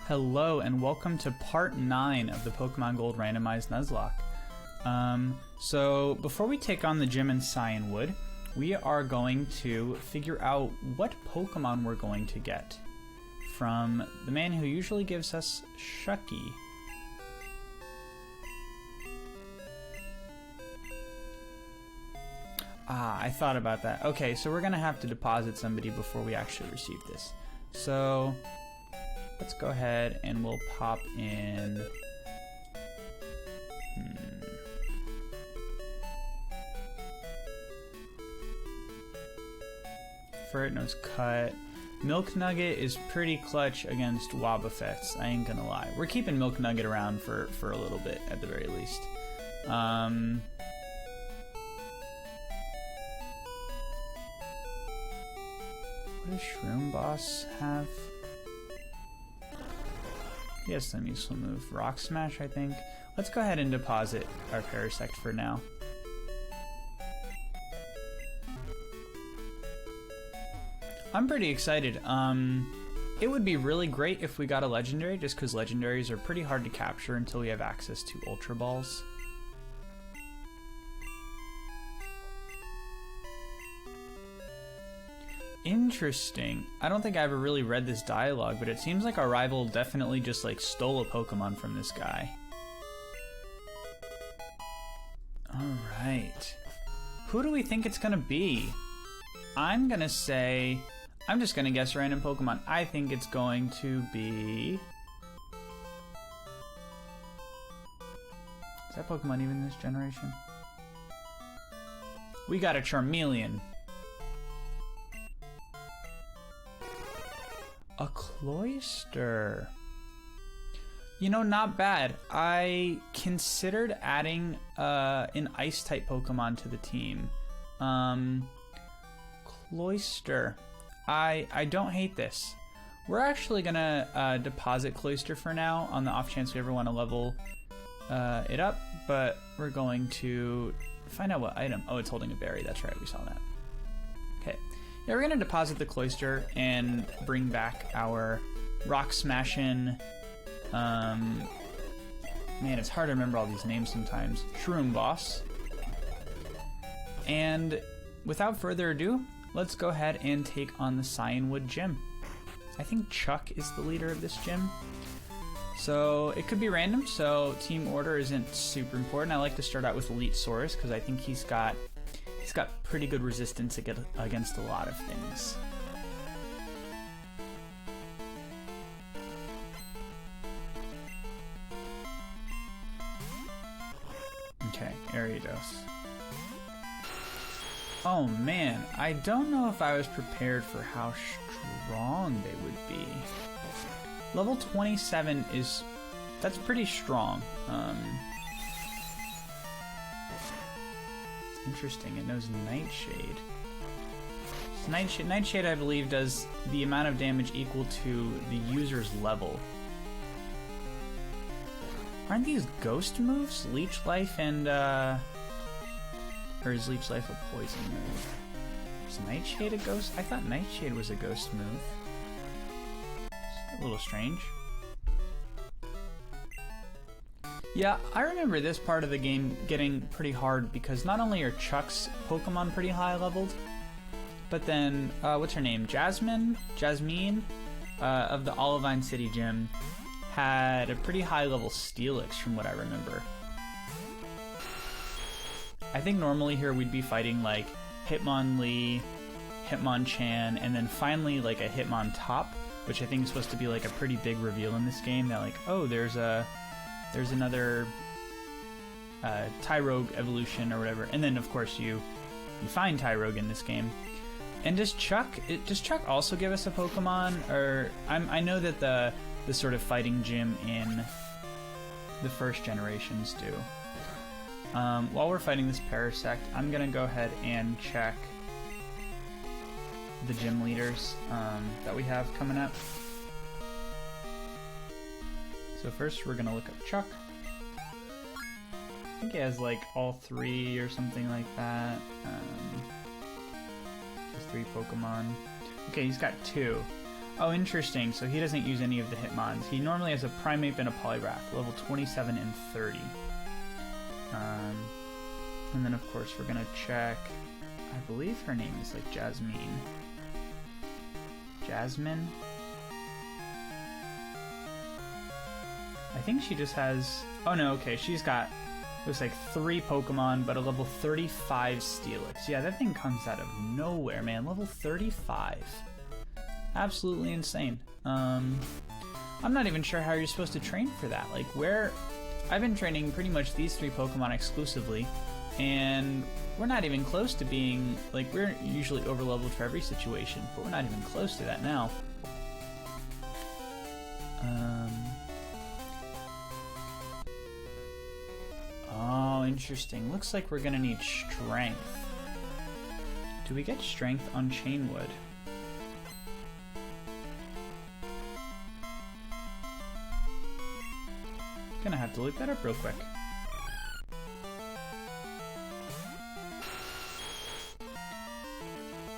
Hello and welcome to part 9 of the Pokemon Gold Randomized Nuzlocke. So before we take on the gym in Cyanwood, we are going to figure out what Pokemon we're going to get from the man who usually gives us Shucky. I thought about that. Okay, so we're gonna have to deposit somebody before we actually receive this. So let's go ahead and we'll pop in. Ferretnose cut. Milk Nugget is pretty clutch against Wobbuffets, I ain't gonna lie. We're keeping Milk Nugget around for a little bit at the very least. What does Shroom Boss have? He has some useful move. Rock Smash, I think. Let's go ahead and deposit our Parasect for now. I'm pretty excited. It would be really great if we got a Legendary, just because Legendaries are pretty hard to capture until we have access to Ultra Balls. Interesting. I don't think I ever really read this dialogue, but it seems like our rival definitely just like stole a Pokemon from this guy. Alright. Who do we think it's gonna be? I'm gonna say... I'm just gonna guess random Pokemon. I think it's going to be... Is that Pokemon even this generation? We got a Charmeleon. A Cloyster. You know, not bad. I considered adding an Ice-type Pokemon to the team. Cloyster. I don't hate this. We're actually gonna deposit Cloyster for now on the off chance we ever want to level it up, but we're going to find out what item. Oh, it's holding a berry. That's right, we saw that. Okay. Yeah, we're gonna deposit the Cloyster and bring back our Rock Smashin', man, it's hard to remember all these names sometimes, Shroom Boss. And without further ado, let's go ahead and take on the Cyanwood gym. I think Chuck is the leader of this gym. So it could be random, so team order isn't super important. I like to start out with Elite Saurus because I think he's got pretty good resistance against a lot of things. Okay, Ariados. Oh man, I don't know if I was prepared for how strong they would be. Level 27 that's pretty strong. Interesting, it knows Nightshade. So Nightshade, I believe, does the amount of damage equal to the user's level. Aren't these ghost moves? Leech Life and, or is Leech Life a poison move? Is Nightshade a ghost? I thought Nightshade was a ghost move. It's a little strange. Yeah, I remember this part of the game getting pretty hard because not only are Chuck's Pokemon pretty high leveled, but then, what's her name? Jasmine of the Olivine City Gym had a pretty high level Steelix from what I remember. I think normally here we'd be fighting like Hitmonlee, Hitmonchan, and then finally like a Hitmontop, which I think is supposed to be like a pretty big reveal in this game that like, oh, there's another Tyrogue evolution or whatever, and then of course you find Tyrogue in this game. And does Chuck also give us a Pokemon? Or I know that the sort of fighting gym in the first generations do. While we're fighting this Parasect, I'm gonna go ahead and check the gym leaders that we have coming up. So first we're gonna look up Chuck. I think he has like all 3 or something like that. Just 3 Pokemon. Okay, he's got 2. Oh, interesting. So he doesn't use any of the Hitmons. He normally has a Primeape and a Polygraph, level 27 and 30. And then, of course, we're going to check... I believe her name is, like, Jasmine. Jasmine? I think she just has... Oh, no, okay. She's got, looks like 3 Pokemon, but a level 35 Steelix. Yeah, that thing comes out of nowhere, man. Level 35. Absolutely insane. I'm not even sure how you're supposed to train for that. Like, where... I've been training pretty much these 3 Pokemon exclusively, and we're not even close to being... Like, we're usually over-leveled for every situation, but we're not even close to that now. Oh, interesting. Looks like we're gonna need Strength. Do we get Strength on Chainwood? Gonna have to look that up real quick.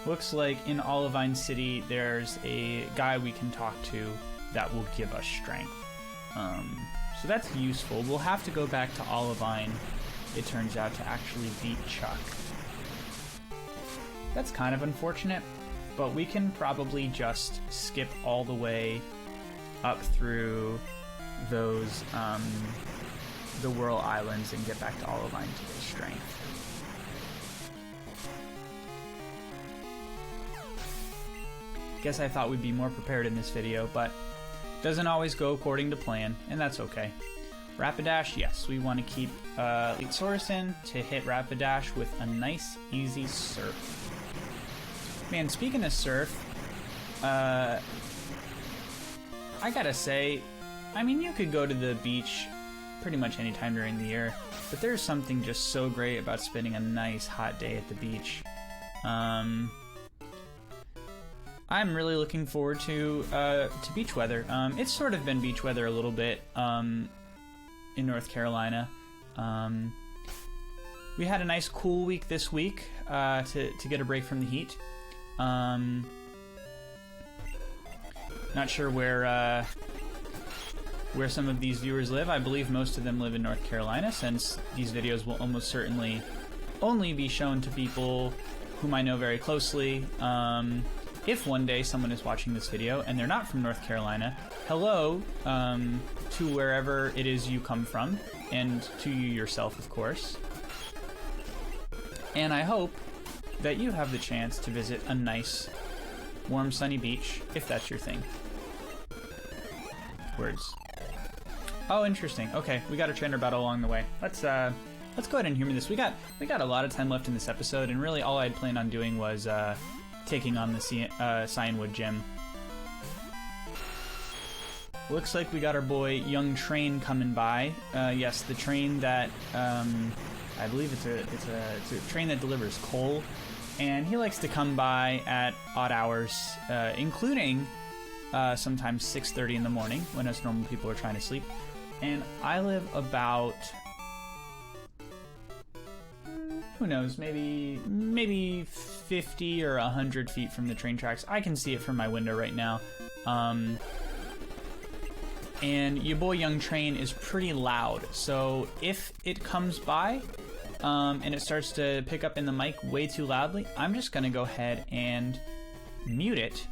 Looks like in Olivine City there's a guy we can talk to that will give us Strength. So that's useful. We'll have to go back to Olivine, it turns out, to actually beat Chuck. That's kind of unfortunate, but we can probably just skip all the way up through those, the Whirl Islands and get back to Olivine to get Strength. Guess I thought we'd be more prepared in this video, but doesn't always go according to plan, and that's okay. Rapidash, yes, we want to keep Lightsaurus in to hit Rapidash with a nice, easy Surf. Man, speaking of Surf, I gotta say, I mean, you could go to the beach pretty much any time during the year, but there's something just so great about spending a nice hot day at the beach. I'm really looking forward to beach weather. It's sort of been beach weather a little bit in North Carolina. We had a nice cool week this week to get a break from the heat. Not sure where some of these viewers live. I believe most of them live in North Carolina, since these videos will almost certainly only be shown to people whom I know very closely. If one day someone is watching this video and they're not from North Carolina, hello to wherever it is you come from, and to you yourself, of course. And I hope that you have the chance to visit a nice, warm, sunny beach, if that's your thing. Words. Oh, interesting. Okay, we got a trainer battle along the way. Let's go ahead and humor this. We got a lot of time left in this episode, and really all I'd planned on doing was taking on the Cyanwood Gym. Looks like we got our boy Young Train coming by. Yes, the train that I believe it's a train that delivers coal, and he likes to come by at odd hours, including sometimes 6:30 in the morning when us normal people are trying to sleep. And I live about, who knows, maybe 50 or 100 feet from the train tracks. I can see it from my window right now. And your boy Young Train is pretty loud, so if it comes by and it starts to pick up in the mic way too loudly, I'm just gonna go ahead and mute it.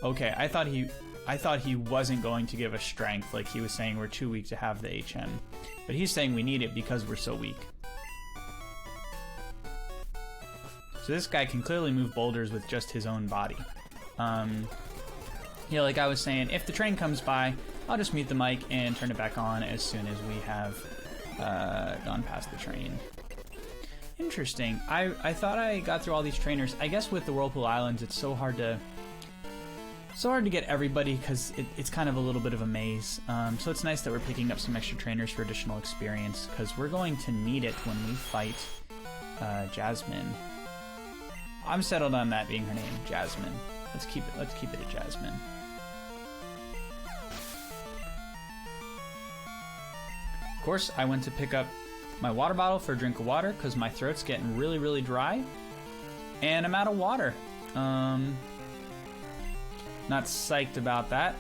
Okay, I thought he wasn't going to give us Strength, like he was saying we're too weak to have the HM. But he's saying we need it because we're so weak. So this guy can clearly move boulders with just his own body. Yeah, like I was saying, if the train comes by, I'll just mute the mic and turn it back on as soon as we have gone past the train. Interesting. I thought I got through all these trainers. I guess with the Whirlpool Islands, it's so hard to get everybody because it's kind of a little bit of a maze. So it's nice that we're picking up some extra trainers for additional experience, because we're going to need it when we fight Jasmine. I'm settled on that being her name, Jasmine. Let's keep it at Jasmine. Of course, I went to pick up my water bottle for a drink of water because my throat's getting really, really dry. And I'm out of water. Not psyched about that.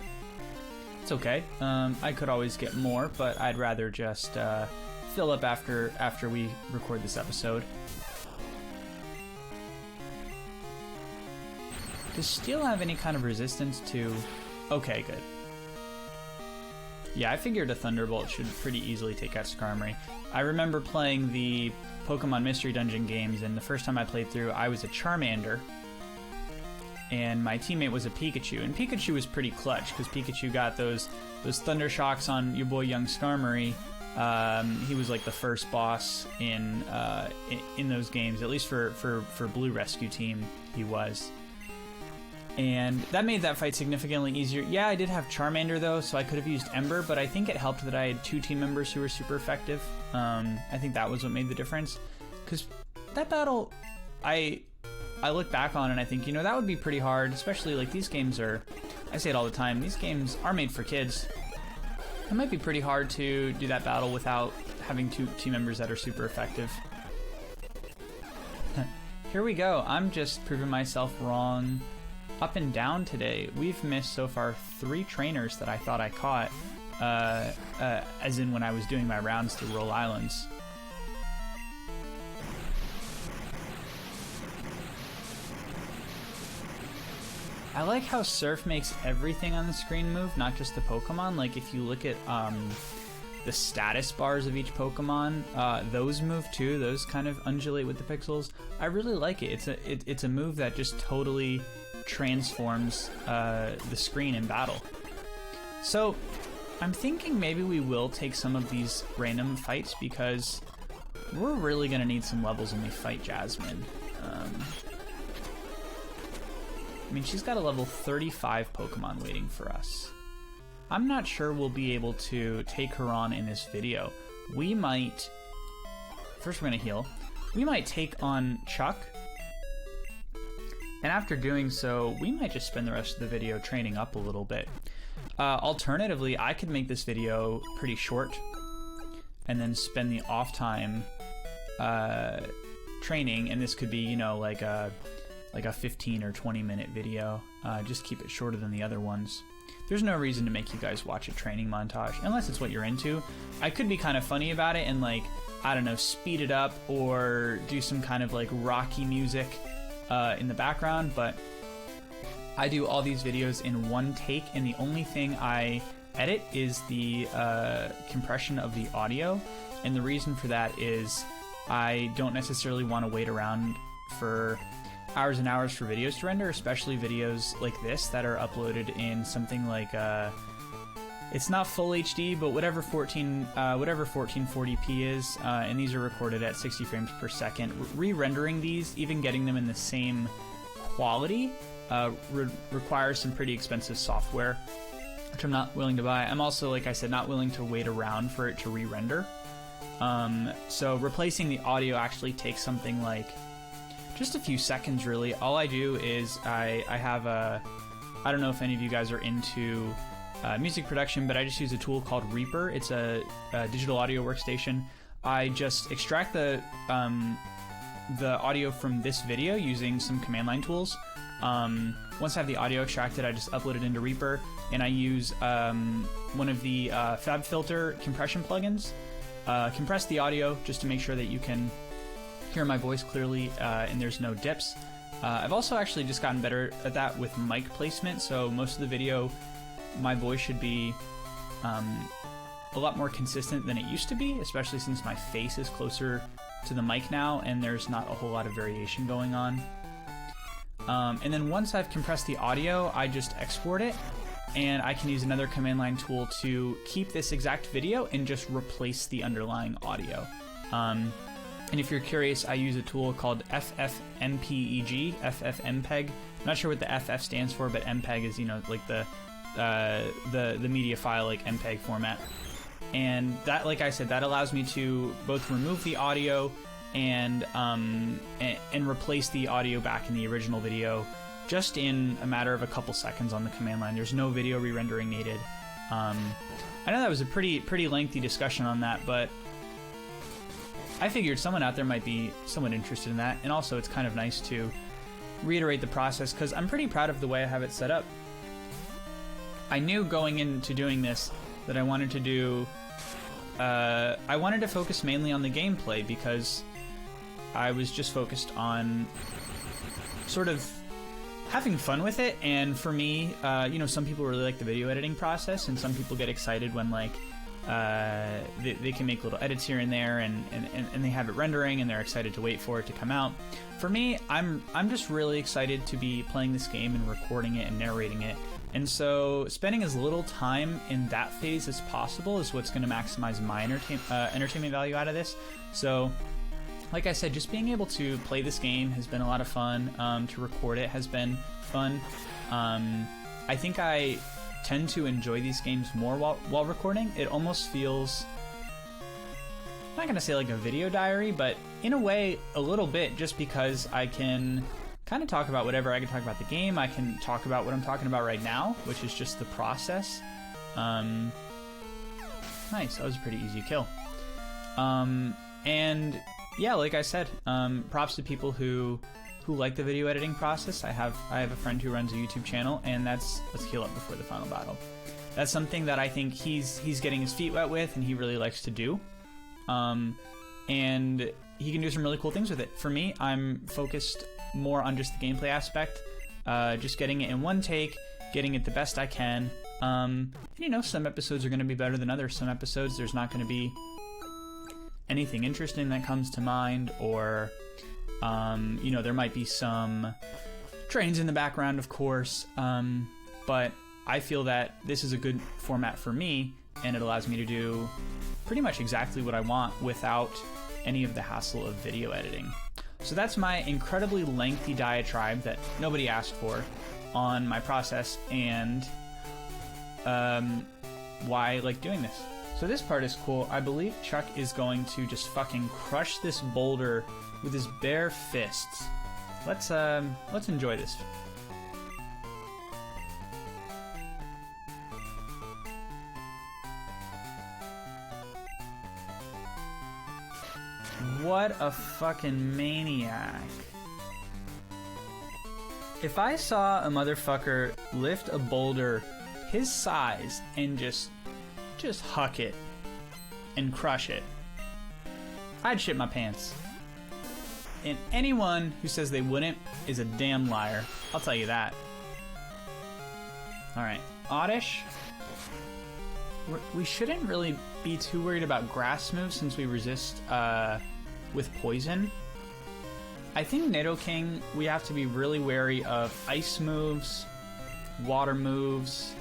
It's okay. I could always get more, but I'd rather just fill up after we record this episode. Does steel have any kind of resistance to... Okay, good. Yeah, I figured a Thunderbolt should pretty easily take out Skarmory. I remember playing the Pokemon Mystery Dungeon games, and the first time I played through, I was a Charmander, and my teammate was a Pikachu. And Pikachu was pretty clutch, because Pikachu got those Thunder Shocks on your boy Young Skarmory. He was like the first boss in those games, at least for Blue Rescue Team, he was. And that made that fight significantly easier. Yeah, I did have Charmander though, so I could have used Ember, but I think it helped that I had 2 team members who were super effective. I think that was what made the difference. Because that battle, I look back on and I think, you know, that would be pretty hard, especially like these games are, I say it all the time, these games are made for kids. It might be pretty hard to do that battle without having 2 team members that are super effective. Here we go. I'm just proving myself wrong up and down today. We've missed so far 3 trainers that I thought I caught, as in when I was doing my rounds through Roll Islands. I like how Surf makes everything on the screen move, not just the Pokemon. Like if you look at the status bars of each Pokemon, those move too. Those kind of undulate with the pixels. I really like it. It's a move that just totally transforms the screen in battle. So I'm thinking maybe we will take some of these random fights because we're really gonna need some levels when we fight Jasmine. I mean, she's got a level 35 Pokemon waiting for us. I'm not sure we'll be able to take her on in this video. We might... First we're gonna heal. We might take on Chuck. And after doing so, we might just spend the rest of the video training up a little bit. Alternatively, I could make this video pretty short and then spend the off time training, and this could be, you know, like a 15 or 20 minute video. Just keep it shorter than the other ones. There's no reason to make you guys watch a training montage unless it's what you're into. I could be kind of funny about it and, like, I don't know, speed it up or do some kind of like rocky music in the background, but I do all these videos in one take, and the only thing I edit is the compression of the audio. And the reason for that is I don't necessarily want to wait around for hours and hours for videos to render, especially videos like this that are uploaded in something like it's not full HD, but whatever 1440p is, and these are recorded at 60 frames per second. Re-rendering these, even getting them in the same quality, requires some pretty expensive software, which I'm not willing to buy. I'm also, like I said, not willing to wait around for it to re-render. So replacing the audio actually takes something like just a few seconds, really. All I do is I have a... I don't know if any of you guys are into music production, but I just use a tool called Reaper. It's a digital audio workstation. I just extract the audio from this video using some command line tools. Once I have the audio extracted, I just upload it into Reaper, and I use one of the FabFilter compression plugins. Compress the audio just to make sure that you can hear my voice clearly and there's no dips. I've also actually just gotten better at that with mic placement, so most of the video my voice should be a lot more consistent than it used to be, especially since my face is closer to the mic now and there's not a whole lot of variation going on. And then once I've compressed the audio, I just export it, and I can use another command line tool to keep this exact video and just replace the underlying audio. And if you're curious, I use a tool called FFmpeg, FFmpeg. I'm not sure what the FF stands for, but MPEG is, you know, like the media file, like MPEG format. And that, like I said, that allows me to both remove the audio and replace the audio back in the original video just in a matter of a couple seconds on the command line. There's no video re-rendering needed. I know that was a pretty lengthy discussion on that, but I figured someone out there might be somewhat interested in that, and also it's kind of nice to reiterate the process because I'm pretty proud of the way I have it set up. I knew going into doing this that I wanted to do, I wanted to focus mainly on the gameplay because I was just focused on sort of having fun with it. And for me, you know, some people really like the video editing process, and some people get excited when like they can make little edits here and there, and they have it rendering, and they're excited to wait for it to come out. For me, I'm just really excited to be playing this game and recording it and narrating it. And so spending as little time in that phase as possible is what's going to maximize my entertainment value out of this. So like I said, just being able to play this game has been a lot of fun. To record it has been fun. I think I tend to enjoy these games more while recording. It almost feels, I'm not gonna say like a video diary, but in a way a little bit, just because I can kind of talk about whatever. I can talk about the game, I can talk about what I'm talking about right now, which is just the process. Nice, that was a pretty easy kill. And yeah, like I said, props to people who like the video editing process. I have a friend who runs a YouTube channel, and let's heal up before the final battle. That's something that I think he's getting his feet wet with, and he really likes to do. And he can do some really cool things with it. For me, I'm focused more on just the gameplay aspect, just getting it in one take, getting it the best I can. And you know, some episodes are going to be better than others. Some episodes there's not going to be anything interesting that comes to mind, or you know, there might be some trains in the background, of course, but I feel that this is a good format for me, and it allows me to do pretty much exactly what I want without any of the hassle of video editing. So that's my incredibly lengthy diatribe that nobody asked for on my process, and why I like doing this. So this part is cool. I believe Chuck is going to just fucking crush this boulder with his bare fists. Let's enjoy this. What a fucking maniac. If I saw a motherfucker lift a boulder his size and just huck it and crush it, I'd shit my pants. And anyone who says they wouldn't is a damn liar. I'll tell you that. Alright, Oddish. We shouldn't really be too worried about grass moves since we resist with poison. I think Nidoking, we have to be really wary of ice moves, water moves.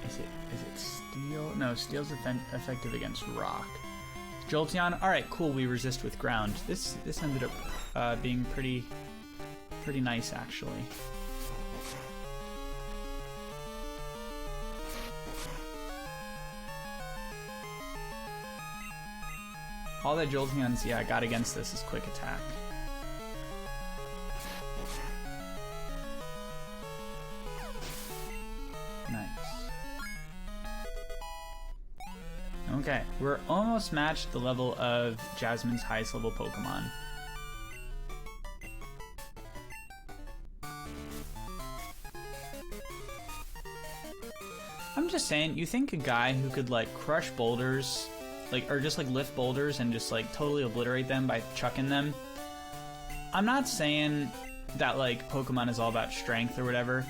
Is it steel? No, steel's effective against rock. Jolteon, alright, cool, we resist with ground. This ended up being pretty nice, actually. All that Jolteon's, yeah, got against this is quick attack. Nice. Okay, we're almost matched the level of Jasmine's highest level Pokemon. I'm just saying, you think a guy who could like crush boulders, like, or just like lift boulders and just like totally obliterate them by chucking them. I'm not saying that like Pokemon is all about strength or whatever,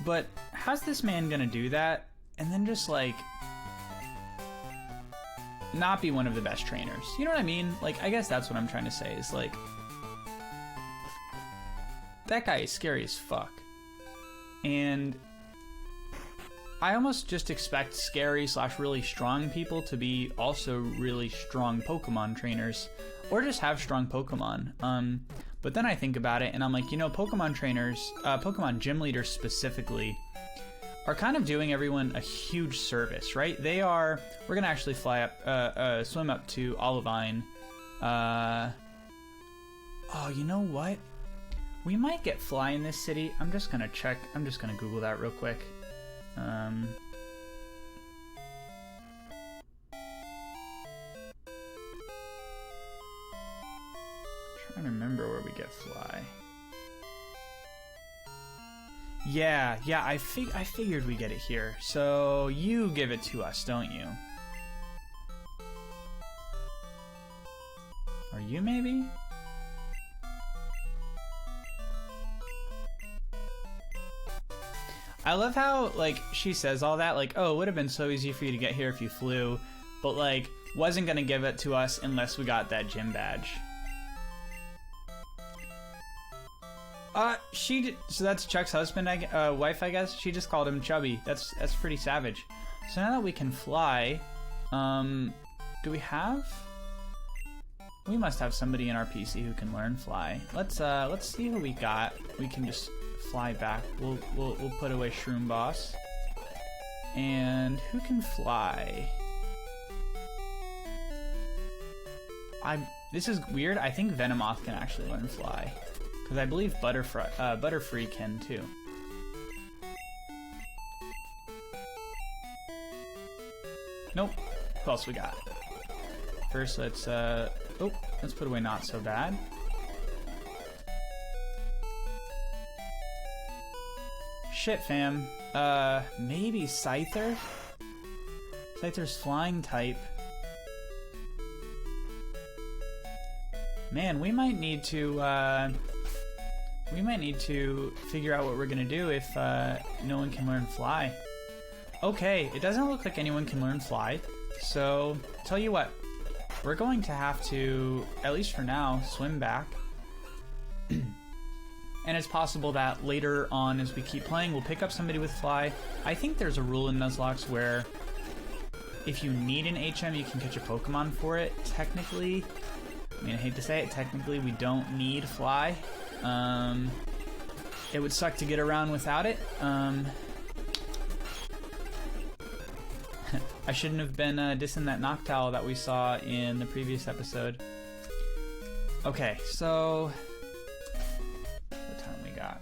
but how's this man gonna do that and then just like not be one of the best trainers? You know what I mean? Like, I guess that's what I'm trying to say, is like, that guy is scary as fuck. And I almost just expect scary / really strong people to be also really strong Pokemon trainers, or just have strong Pokemon. But then I think about it and I'm like, you know, Pokemon trainers, Pokemon gym leaders specifically, are kind of doing everyone a huge service, right? They are, we're gonna actually fly up, swim up to Olivine. Oh, you know what? We might get fly in this city. I'm just gonna check, I'm just gonna Google that real quick. get fly. Yeah, I figured we get it here. So you give it to us, don't you? Or you maybe? I love how, like, she says all that, like, oh, it would have been so easy for you to get here if you flew, but, like, wasn't gonna give it to us unless we got that gym badge. So that's Chuck's husband, wife, I guess. She just called him Chubby. That's pretty savage. So now that we can fly, do we have? We must have somebody in our PC who can learn fly. Let's see who we got. We can just fly back. We'll put away Shroom Boss. And who can fly? This is weird. I think Venomoth can actually learn fly. Because I believe Butterfree can too. Nope. Who else we got? First, let's put away Not So Bad. Shit, fam. Maybe Scyther? Scyther's flying type. Man, we might need to figure out what we're gonna do if no one can learn fly. Okay, it doesn't look like anyone can learn fly, so tell you what, we're going to have to, at least for now, swim back. And it's possible that later on, as we keep playing, we'll pick up somebody with fly. I think there's a rule in Nuzlocke where if you need an HM, you can catch a Pokemon for it. Technically, I mean, I hate to say it, technically we don't need fly. It would suck to get around without it. I shouldn't have been dissing that Noctowl that we saw in the previous episode. Okay, so what time we got?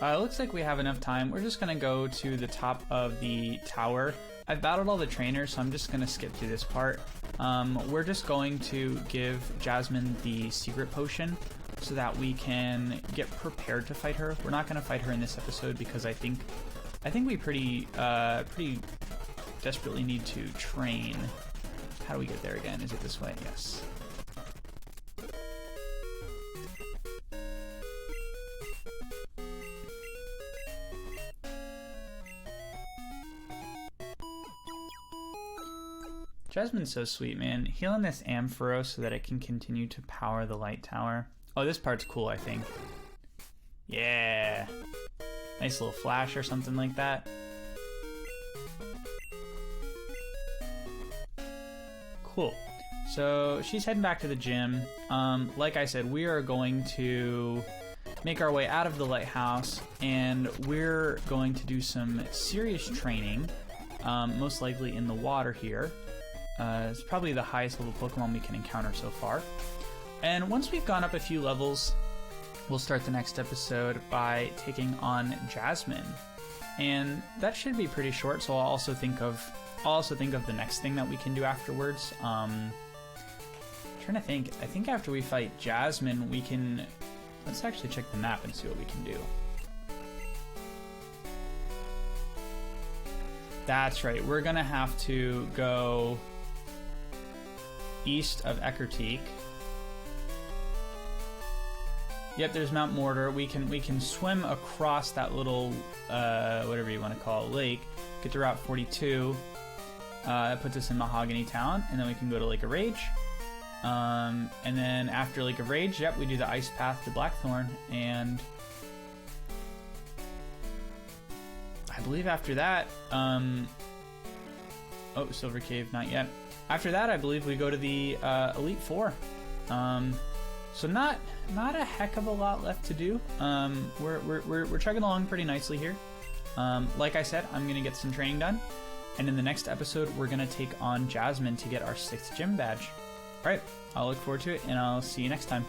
It looks like we have enough time. We're just gonna go to the top of the tower. I've battled all the trainers, so I'm just gonna skip through this part. We're just going to give Jasmine the secret potion so that we can get prepared to fight her. We're not gonna fight her in this episode because I think we pretty desperately need to train. How do we get there again? Is it this way? Yes. Jasmine's so sweet, man. Healing this AMPHAROS so that it can continue to power the light tower. Oh, this part's cool, I think. Yeah. Nice little flash or something like that. Cool. So she's heading back to the gym. Like I said, we are going to make our way out of the lighthouse, and we're going to do some serious training, most likely in the water here. It's probably the highest level Pokemon we can encounter so far. And once we've gone up a few levels, we'll start the next episode by taking on Jasmine. And that should be pretty short, so I'll also think of the next thing that we can do afterwards. I'm trying to think. I think after we fight Jasmine, we can... Let's actually check the map and see what we can do. That's right. We're going to have to go east of Eckerteak. Yep, there's Mount Mortar. We can swim across that little, whatever you want to call it, lake, get to Route 42. That puts us in Mahogany Town, and then we can go to Lake of Rage. And then after Lake of Rage, yep, we do the ice path to Blackthorn, and I believe after that, oh, Silver Cave, not yet. After that, I believe we go to the Elite Four. So not a heck of a lot left to do. We're chugging along pretty nicely here. Like I said, I'm gonna get some training done, and in the next episode, we're gonna take on Jasmine to get our 6th gym badge. All right, I'll look forward to it, and I'll see you next time.